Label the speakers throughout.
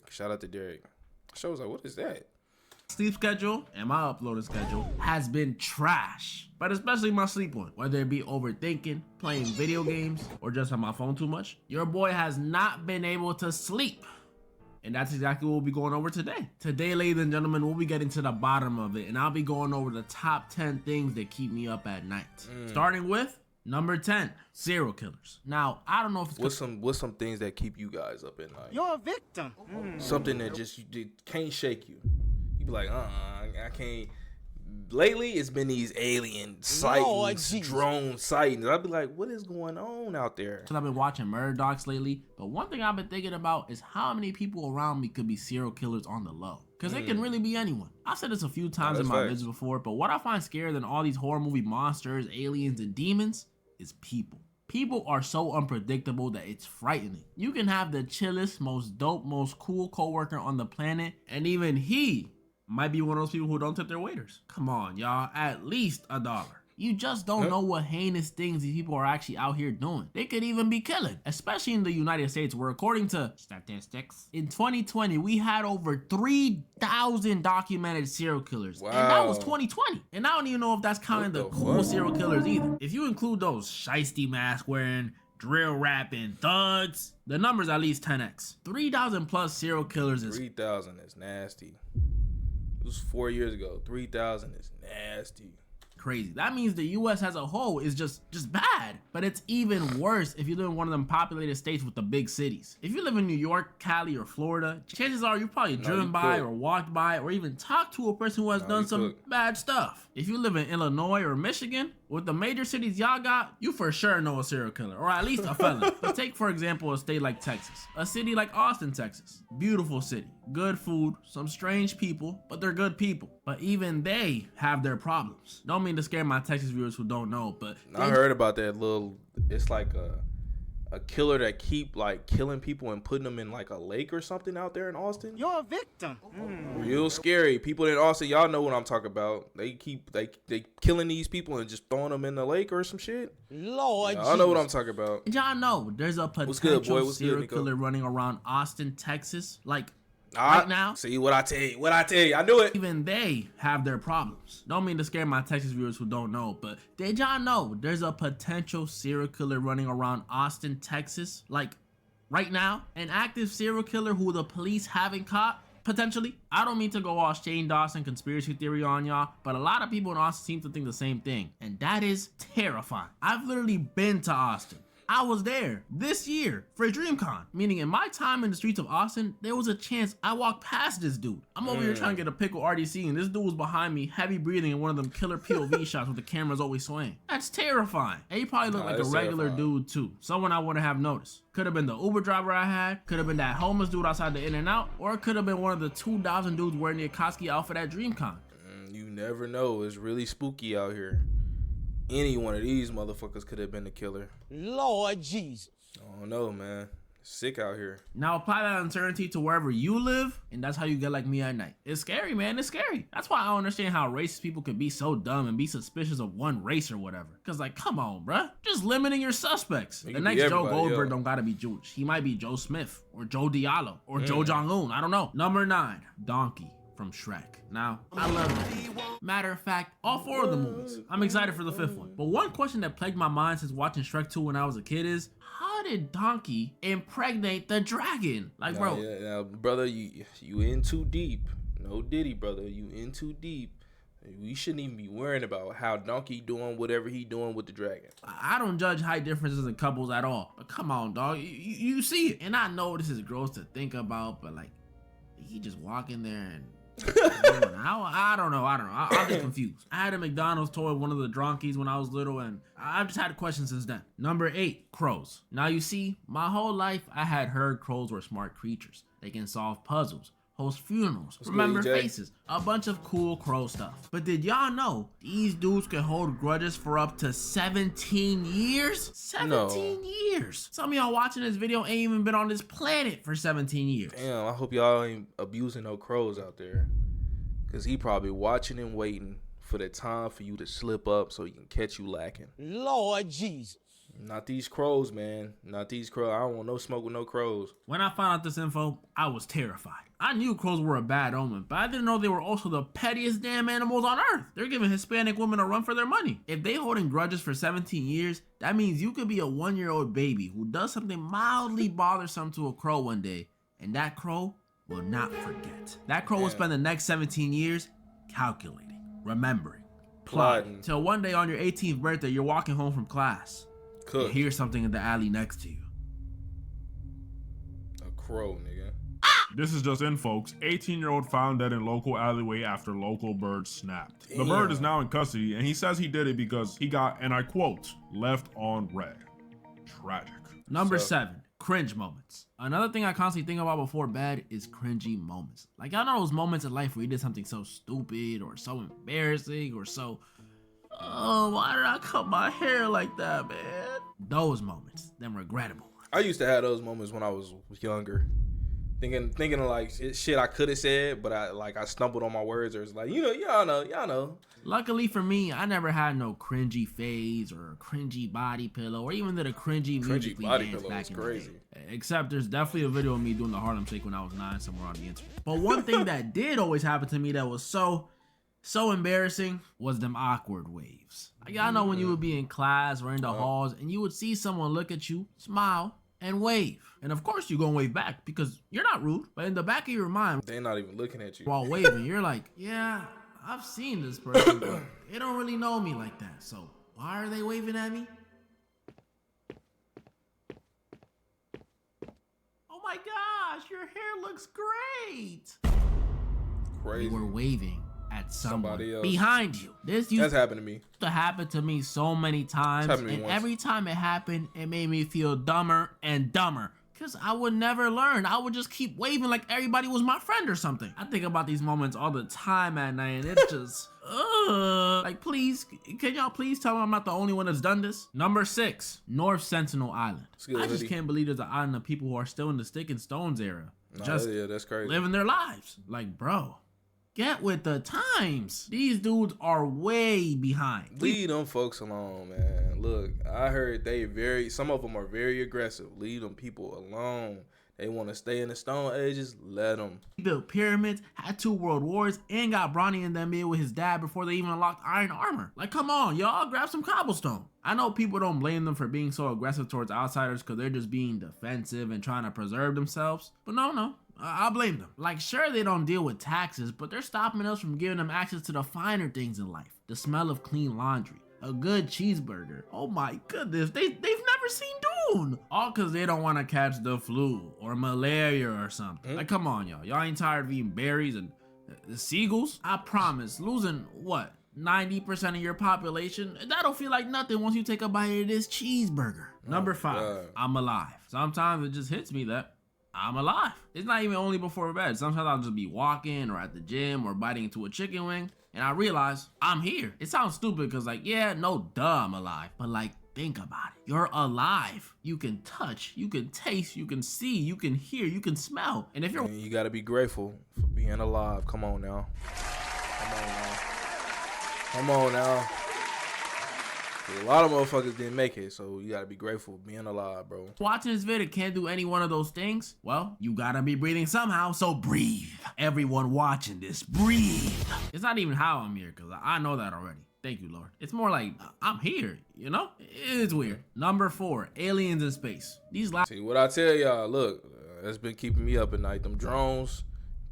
Speaker 1: Shout out to Derek. So I was like, what is that?
Speaker 2: Sleep schedule and my uploading schedule has been trash, but especially my sleep one. Whether it be overthinking, playing video games, or just on my phone too much, your boy has not been able to sleep. And that's exactly what we'll be going over today. Today, ladies and gentlemen, we'll be getting to the bottom of it, and I'll be going over the top 10 things that keep me up at night. Starting with number 10, serial killers. Now, I don't know if it's
Speaker 1: what's some things that keep you guys up at night?
Speaker 3: You're a victim.
Speaker 1: Something that just can't shake you. You be like, I can't. Lately, it's been these alien sightings, drone sightings. I'll be like, what is going on out there?
Speaker 2: I've been watching murder docs lately, but one thing I've been thinking about is how many people around me could be serial killers on the low. Because it can really be anyone. I've said this a few times in my videos before, but what I find scarier than all these horror movie monsters, aliens, and demons is people. People are so unpredictable that it's frightening. You can have the chillest, most dope, most cool coworker on the planet, and even he might be one of those people who don't tip their waiters. Come on, y'all, at least $1. You just don't know what heinous things these people are actually out here doing. They could even be killing, especially in the United States, where according to statistics, in 2020, we had over 3,000 documented serial killers. Wow. And that was 2020. And I don't even know if that's counting the cool serial killers either. If you include those shiesty mask wearing, drill rapping thugs, the number's at least 10x. 3,000 plus serial killers is
Speaker 1: 3,000 is nasty. It was 4 years ago. 3,000 is nasty.
Speaker 2: Crazy. That means the US as a whole is just bad. But it's even worse if you live in one of them populated states with the big cities. If you live in New York, Cali, or Florida, chances are you've probably driven by or walked by or even talked to a person who has done some bad stuff. If you live in Illinois or Michigan, with the major cities y'all got, you for sure know a serial killer, or at least a felon. But take, for example, a state like Texas. A city like Austin, Texas. Beautiful city, good food, some strange people, but they're good people. But even they have their problems. Don't mean to scare my Texas viewers who don't know, but
Speaker 1: I heard about that it's like a killer that keep like killing people and putting them in like a lake or something out there in Austin.
Speaker 3: You're a victim.
Speaker 1: Real scary. People in Austin, y'all know what I'm talking about. They killing these people and just throwing them in the lake or some shit.
Speaker 3: Lord,
Speaker 1: y'all know what I'm talking about.
Speaker 2: Y'all know there's a potential serial killer running around Austin, Texas, like right now.
Speaker 1: See what I tell you. I knew it.
Speaker 2: Even they have their problems. Don't mean to scare my Texas viewers who don't know, but did y'all know there's a potential serial killer running around Austin, Texas, like right now? An active serial killer who the police haven't caught, potentially. I don't mean to go all Shane Dawson conspiracy theory on y'all, but a lot of people in Austin seem to think the same thing, and that is terrifying. I've literally been to Austin. I was there this year for DreamCon, meaning in my time in the streets of Austin, there was a chance I walked past this dude. I'm over here trying to get a pickle RDC, and this dude was behind me, heavy breathing in one of them killer POV shots with the cameras always swaying. That's terrifying. And he probably looked like a regular dude too, someone I wouldn't have noticed. Could have been the Uber driver I had, could have been that homeless dude outside the In-N-Out, or it could have been one of the 2,000 dudes wearing the Akatsuki outfit at DreamCon.
Speaker 1: You never know. It's really spooky out here. Any one of these motherfuckers could have been the killer.
Speaker 3: Lord Jesus.
Speaker 1: I don't know, man. Sick out here.
Speaker 2: Now apply that uncertainty to wherever you live, and that's how you get like me at night. It's scary, man. It's scary. That's why I don't understand how racist people could be so dumb and be suspicious of one race or whatever. Cause like, come on, bruh. Just limiting your suspects. The next Joe Goldberg don't gotta be Jewish. He might be Joe Smith or Joe Diallo or Joe Jong-un. I don't know. Number 9, Donkey from Shrek. Now, I love it. Matter of fact, all 4 of the movies. I'm excited for the 5th one. But one question that plagued my mind since watching Shrek 2 when I was a kid is, how did Donkey impregnate the dragon? Like, bro.
Speaker 1: Yeah, brother, you in too deep. No Diddy, brother. You in too deep. We shouldn't even be worrying about how Donkey doing whatever he doing with the dragon.
Speaker 2: I don't judge height differences in couples at all. But come on, dog. You see it. And I know this is gross to think about, but like, he just walk in there and I don't know. I'm just confused. I had a McDonald's toy, one of the donkeys when I was little, and I've just had questions since then. Number 8, crows. Now you see, my whole life I had heard crows were smart creatures. They can solve puzzles, host funerals, remember faces, a bunch of cool crow stuff. But did y'all know these dudes can hold grudges for up to 17 years? 17 years. Some of y'all watching this video ain't even been on this planet for 17 years.
Speaker 1: Damn, I hope y'all ain't abusing no crows out there. Cause he probably watching and waiting for the time for you to slip up so he can catch you lacking.
Speaker 3: Lord Jesus.
Speaker 1: Not these crows, man. Not these crows. I don't want no smoke with no crows.
Speaker 2: When I found out this info, I was terrified. I knew crows were a bad omen, but I didn't know they were also the pettiest damn animals on earth. They're giving Hispanic women a run for their money. If they holding grudges for 17 years, that means you could be a 1-year-old baby who does something mildly bothersome to a crow one day, and that crow will not forget. That crow will spend the next 17 years calculating, remembering, plotting, till one day on your 18th birthday, you're walking home from class. You hear something in the alley next to you.
Speaker 1: A crow, nigga.
Speaker 4: This is just in, folks. 18-year-old found dead in local alleyway after local bird snapped.
Speaker 1: Damn.
Speaker 4: The bird is now in custody, and he says he did it because he got, and I quote, left on red. Tragic.
Speaker 2: Number 7, cringe moments. Another thing I constantly think about before bed is cringy moments. Like, y'all know those moments in life where you did something so stupid or so embarrassing or so, oh, why did I cut my hair like that, man? Those moments, them regrettable.
Speaker 1: I used to have those moments when I was younger. Thinking of like shit I could have said, but I stumbled on my words, or it's like, y'all know.
Speaker 2: Luckily for me, I never had no cringy phase or cringy body pillow or even did a cringy musically dance back in the day. Except there's definitely a video of me doing the Harlem Shake when I was 9 somewhere on the internet. But one thing that did always happen to me that was so embarrassing was them awkward waves. Like, y'all know when you would be in class or in the halls and you would see someone look at you, smile, and wave. And of course you're gonna wave back because you're not rude, but in the back of your mind,
Speaker 1: they're not even looking at you.
Speaker 2: While waving, you're like, yeah, I've seen this person, but they don't really know me like that. So why are they waving at me? Oh my gosh, your hair looks great.
Speaker 1: Crazy.
Speaker 2: You were waving at
Speaker 1: somebody else
Speaker 2: behind you. That's
Speaker 1: happened to me.
Speaker 2: To happen to me so many times, and every time it happened, it made me feel dumber and dumber. Cause I would never learn. I would just keep waving like everybody was my friend or something. I think about these moments all the time at night, and it's just, like, please, can y'all please tell me I'm not the only one that's done this? Number 6, North Sentinel Island. I just can't believe there's an island of people who are still in the stick and stones era.
Speaker 1: That's crazy.
Speaker 2: Living their lives. Like, bro, get with the times. These dudes are way behind.
Speaker 1: Leave them folks alone, man. Look, I heard some of them are very aggressive. Leave them people alone. They want to stay in the Stone Ages, let them.
Speaker 2: He built pyramids, had 2 world wars, and got Bronny in that mid with his dad before they even unlocked iron armor. Like, come on, y'all, grab some cobblestone. I know people don't blame them for being so aggressive towards outsiders because they're just being defensive and trying to preserve themselves. But no. I blame them. Like, sure, they don't deal with taxes, but they're stopping us from giving them access to the finer things in life. The smell of clean laundry, a good cheeseburger. Oh my goodness, they've never seen Dune. All because they don't want to catch the flu or malaria or something. Like, come on, y'all. Y'all ain't tired of eating berries and the seagulls? I promise, losing, what, 90% of your population, that'll feel like nothing once you take a bite of this cheeseburger. Number 5, I'm alive. Sometimes it just hits me that I'm alive. It's not even only before bed. Sometimes I'll just be walking or at the gym or biting into a chicken wing and I realize I'm here. It sounds stupid because, like, yeah, no duh, I'm alive. But, like, think about it. You're alive. You can touch, you can taste, you can see, you can hear, you can smell. And if you're...
Speaker 1: You gotta be grateful for being alive. Come on now. Come on now. A lot of motherfuckers didn't make it, so you gotta be grateful for being alive, bro.
Speaker 2: Watching this video can't do any one of those things. Well, you gotta be breathing somehow, so breathe. Everyone watching this, breathe. It's not even how I'm here, because I know that already. Thank you, Lord. It's more like, I'm here, you know? It's weird. Number 4, aliens in space.
Speaker 1: See, what I tell y'all, look, that's been keeping me up at night. Them drones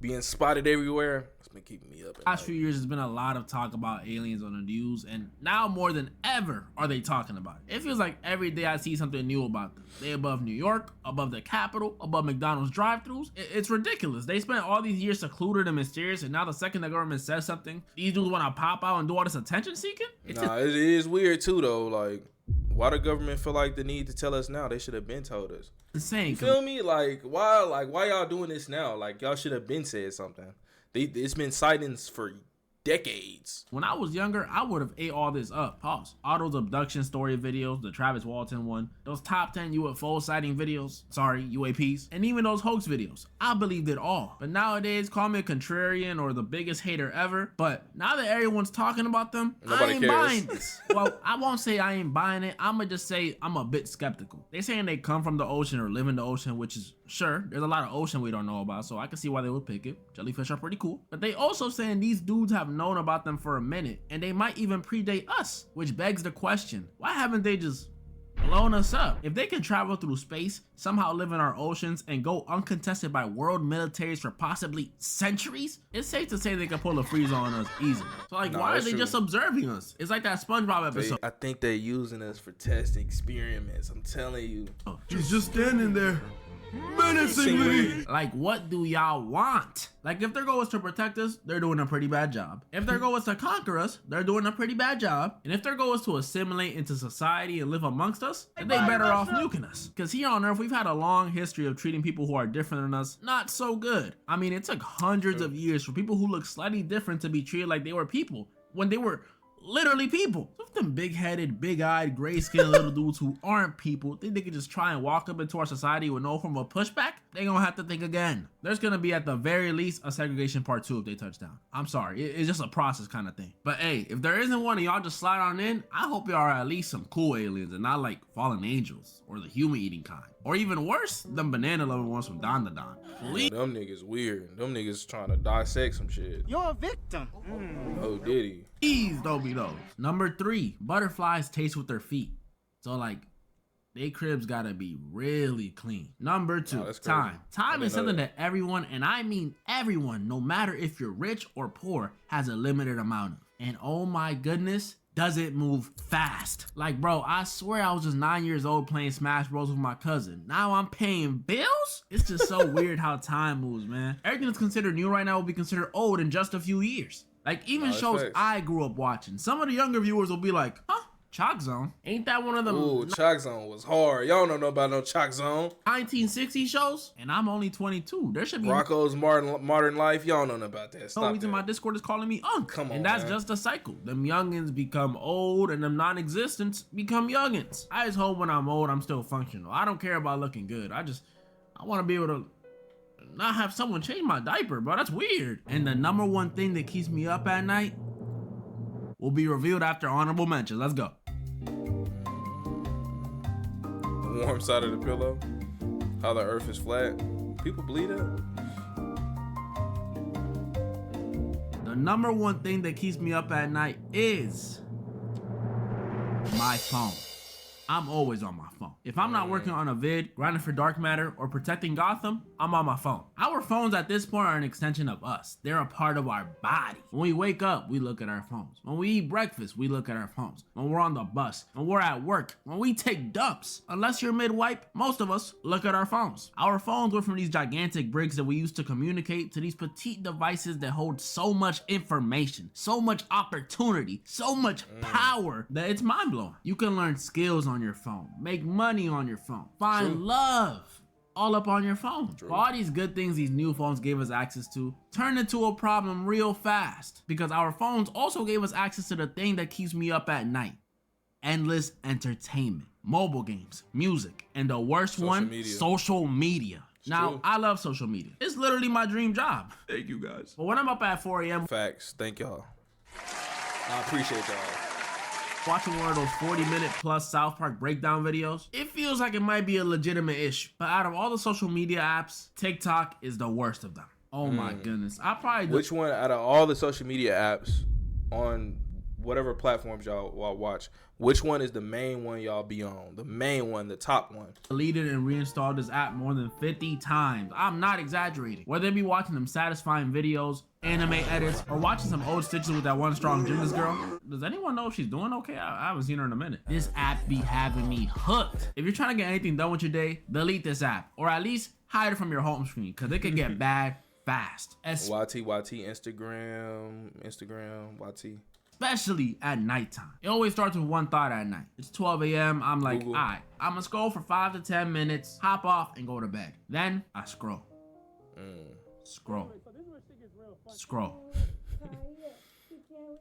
Speaker 1: being spotted everywhere. Been keeping me up.
Speaker 2: Last few years, there's been a lot of talk about aliens on the news, and now more than ever are they talking about it. It feels like every day I see something new about them. They above New York, above the Capitol, above McDonald's drive-thrus. It's ridiculous. They spent all these years secluded and mysterious, and now the second the government says something, these dudes want to pop out and do all this attention seeking.
Speaker 1: It is weird too, though. Like, why the government feel like the need to tell us now? They should have been told us.
Speaker 2: Insane.
Speaker 1: You feel me? Like, why y'all doing this now? Like, y'all should have been said something. It's been sightings for decades.
Speaker 2: When I was younger, I would have ate all this up. Pause. All those abduction story videos, the Travis Walton one, those top 10 UFO sighting videos, sorry, UAPs, and even those hoax videos. I believed it all. But nowadays, call me a contrarian or the biggest hater ever, but now that everyone's talking about them, I ain't buying this. Well, I won't say I ain't buying it. I'ma just say I'm a bit skeptical. They saying they come from the ocean or live in the ocean, which is sure, there's a lot of ocean we don't know about, so I can see why they would pick it. Jellyfish are pretty cool. But they also saying these dudes have known about them for a minute, and they might even predate us, which begs the question, why haven't they just blown us up? If they can travel through space, somehow live in our oceans, and go uncontested by world militaries for possibly centuries, it's safe to say they can pull a freeze on us easily. So like, why are they just observing us? It's like that SpongeBob episode.
Speaker 1: I think they're using us for testing experiments. I'm telling you.
Speaker 4: He's just standing there, menacingly.
Speaker 2: Like, what do y'all want? Like, if their goal is to protect us, they're doing a pretty bad job. If their goal is to conquer us, they're doing a pretty bad job. And if their goal is to assimilate into society and live amongst us, then they better off nuking us. Because here on Earth, we've had a long history of treating people who are different than us not so good. I mean, it took hundreds of years for people who look slightly different to be treated like they were people when they were literally people. So if them big-headed, big-eyed, gray-skinned little dudes who aren't people think they can just try and walk up into our society with no form of pushback, they gonna have to think again. There's gonna be at the very least a segregation part 2 if they touch down. I'm sorry, it's just a process kind of thing. But hey, if there isn't one and y'all just slide on in, I hope y'all are at least some cool aliens and not like fallen angels or the human-eating kind. Or even worse, them banana-loving ones from Don to Don. Please.
Speaker 1: Them niggas weird. Them niggas trying to dissect some shit.
Speaker 3: You're a victim.
Speaker 1: Oh, did he?
Speaker 2: Please don't be those. Number 3, butterflies taste with their feet. So like, they cribs gotta be really clean. Number 2, time. Time is something that everyone, and I mean everyone, no matter if you're rich or poor, has a limited amount of. And oh my goodness, does it move fast. Like, bro, I swear I was just 9 years old playing Smash Bros with my cousin. Now I'm paying bills? It's just so weird how time moves, man. Everything that's considered new right now will be considered old in just a few years. Like, even shows I grew up watching. Some of the younger viewers will be like, huh? Chalk Zone? Ain't that one of them?
Speaker 1: Ooh, Chalk Zone was hard. Y'all don't know about no Chalk Zone.
Speaker 2: 1960 shows? And I'm only 22. There should be
Speaker 1: Rocco's Modern Life. Y'all don't know about that. Stop
Speaker 2: reason my Discord is calling me Unc.
Speaker 1: Come on,
Speaker 2: and that's
Speaker 1: man.
Speaker 2: just a cycle. Them youngins become old and them non-existents become youngins. I just hope when I'm old, I'm still functional. I don't care about looking good. I want to be able to not have someone change my diaper, bro. That's weird. And the number one thing that keeps me up at night will be revealed after honorable mentions. Let's go.
Speaker 1: The warm side of the pillow. How the earth is flat. People believe that?
Speaker 2: The number one thing that keeps me up at night is my phone. I'm always on my phone. If I'm not working on a vid, grinding for dark matter, or protecting Gotham, I'm on my phone. Our phones at this point are an extension of us. They're a part of our body. When we wake up, we look at our phones. When we eat breakfast, we look at our phones. When we're on the bus, when we're at work, when we take dumps, unless you're mid-wipe, most of us look at our phones. Our phones were from these gigantic bricks that we used to communicate to these petite devices that hold so much information, so much opportunity, so much power that it's mind-blowing. You can learn skills on your phone, make money on your phone, find love all up on your phone. All these good things these new phones gave us access to turned into a problem real fast because our phones also gave us access to the thing that keeps me up at night. Endless entertainment, mobile games, music, and the worst social media. Now, I love social media. It's literally my dream job.
Speaker 4: Thank you, guys.
Speaker 2: But when I'm up at 4 a.m.
Speaker 1: Facts. Thank y'all. I appreciate y'all.
Speaker 2: watching one of those 40-minute plus South Park breakdown videos, it feels like it might be a legitimate issue. But out of all the social media apps, TikTok is the worst of them. Oh my goodness. I probably
Speaker 1: Which one out of all the social media apps on whatever platforms y'all watch, which one is the main one y'all be on? The main one, the top one.
Speaker 2: Deleted and reinstalled this app more than 50 times. I'm not exaggerating. Whether they be watching them satisfying videos, anime edits, or watching some old stitches with that one strong gymnast girl. Does anyone know if she's doing okay? I haven't seen her in a minute. This app be having me hooked. If you're trying to get anything done with your day, delete this app. Or at least hide it from your home screen, because it could get bad fast.
Speaker 1: YT, Instagram, YT.
Speaker 2: Especially at nighttime. It always starts with one thought at night. It's 12 a.m. I'm like, all right, I'm gonna scroll for 5 to 10 minutes, hop off, and go to bed. Then I scroll. Scroll.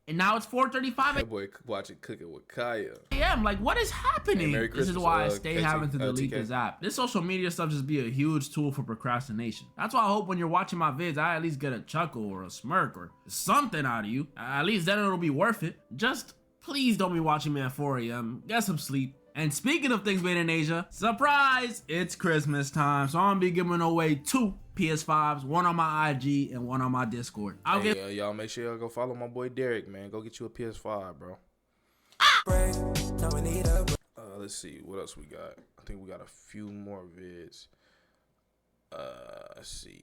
Speaker 2: And now it's 4:35
Speaker 1: That boy watching Cooking with Kaya.
Speaker 2: a.m. Like, what is happening?
Speaker 1: Hey,
Speaker 2: this is why I stay
Speaker 1: KT,
Speaker 2: having to delete
Speaker 1: TK.
Speaker 2: this app. This social media stuff just be a huge tool for procrastination. That's why I hope when you're watching my vids, I at least get a chuckle or a smirk or something out of you. At least then it'll be worth it. Just please don't be watching me at 4 a.m. Get some sleep. And speaking of things made in Asia, surprise! It's Christmas time, so I'm gonna be giving away 2 PS5s, one on my IG and one on my Discord.
Speaker 1: Y'all make sure y'all go follow my boy Derek, man. Go get you a PS5, bro. Let's see what else we got. I think we got a few more vids. Let's see.